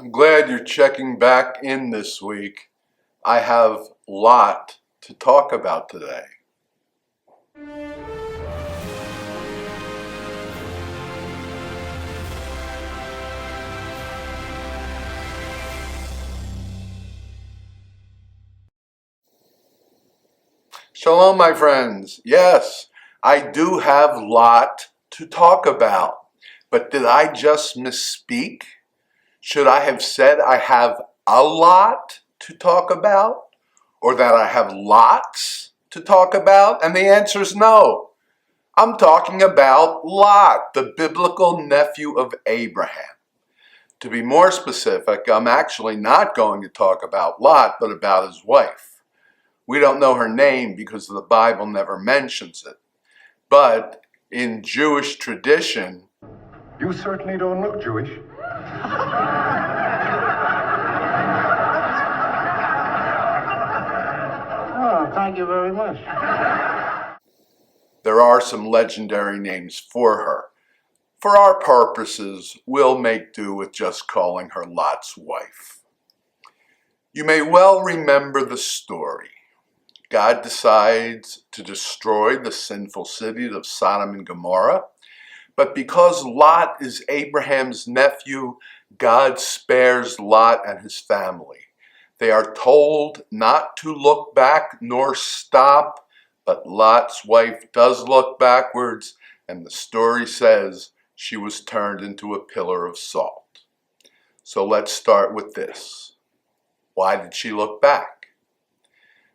I'm glad you're checking back in this week. I have a lot to talk about today. Shalom, my friends. Yes, I do have a lot to talk about. But did I just misspeak? Should I have said I have a lot to talk about? Or that I have lots to talk about? And the answer is no. I'm talking about Lot, the biblical nephew of Abraham. To be more specific, I'm actually not going to talk about Lot, but about his wife. We don't know her name because the Bible never mentions it. But in Jewish tradition, You certainly don't look Jewish. Oh, thank you very much. there are some legendary names for her. For our purposes, we'll make do with just calling her Lot's wife. You may well remember the story. God decides to destroy the sinful cities of Sodom and Gomorrah, but because Lot is Abraham's nephew, God spares Lot and his family. They are told not to look back nor stop, but Lot's wife does look backwards, and the story says she was turned into a pillar of salt. So let's start with this. Why did she look back?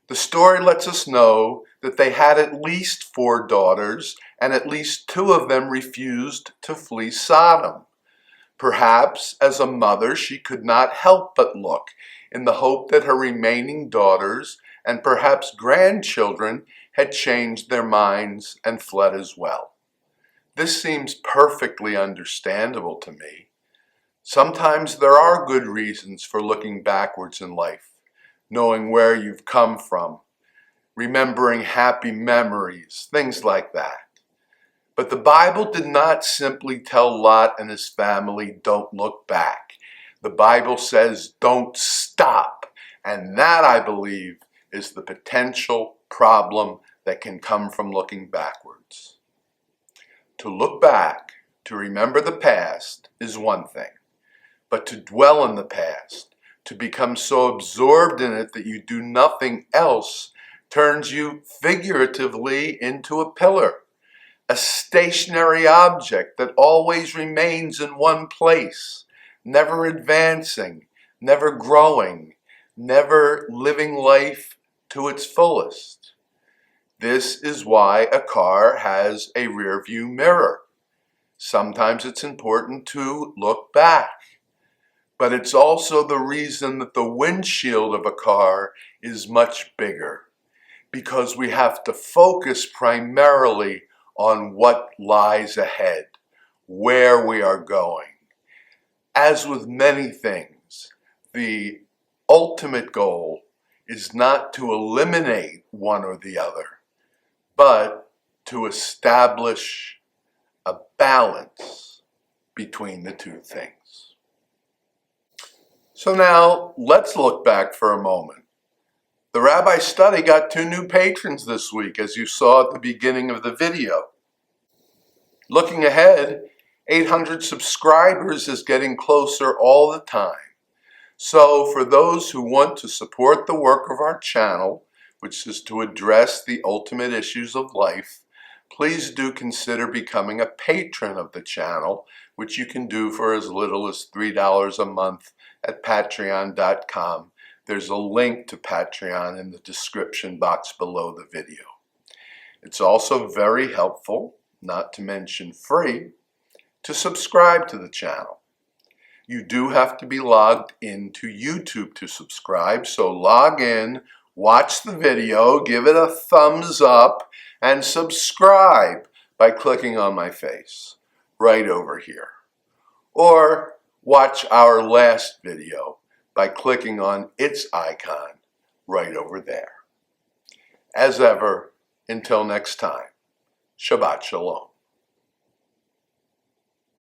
The story lets us know that they had at least 4 daughters, and at least 2 of them refused to flee Sodom. Perhaps as a mother she could not help but look in the hope that her remaining daughters and perhaps grandchildren had changed their minds and fled as well. This seems perfectly understandable to me. Sometimes there are good reasons for looking backwards in life. Knowing where you've come from, remembering happy memories, things like that. But the Bible did not simply tell Lot and his family, don't look back. The Bible says, don't stop. And that, I believe, is the potential problem that can come from looking backwards. To look back, to remember the past, is one thing. But to dwell in the past, to become so absorbed in it that you do nothing else, turns you figuratively into a pillar, a stationary object that always remains in one place, never advancing, never growing, never living life to its fullest. This is why a car has a rear view mirror. Sometimes it's important to look back. But it's also the reason that the windshield of a car is much bigger, because we have to focus primarily on what lies ahead, where we are going. As with many things, the ultimate goal is not to eliminate one or the other, but to establish a balance between the two things. So now, let's look back for a moment. The Rabbi study got 2 new patrons this week, as you saw at the beginning of the video. Looking ahead, 800 subscribers is getting closer all the time. So for those who want to support the work of our channel, which is to address the ultimate issues of life, please do consider becoming a patron of the channel, which you can do for as little as $3 a month at patreon.com. There's a link to Patreon in the description box below the video. It's also very helpful, not to mention free, to subscribe to the channel. You do have to be logged into YouTube to subscribe, so log in, watch the video, give it a thumbs up, and subscribe by clicking on my face right over here. Or watch our last video by clicking on its icon right over there. As ever, until next time, Shabbat Shalom.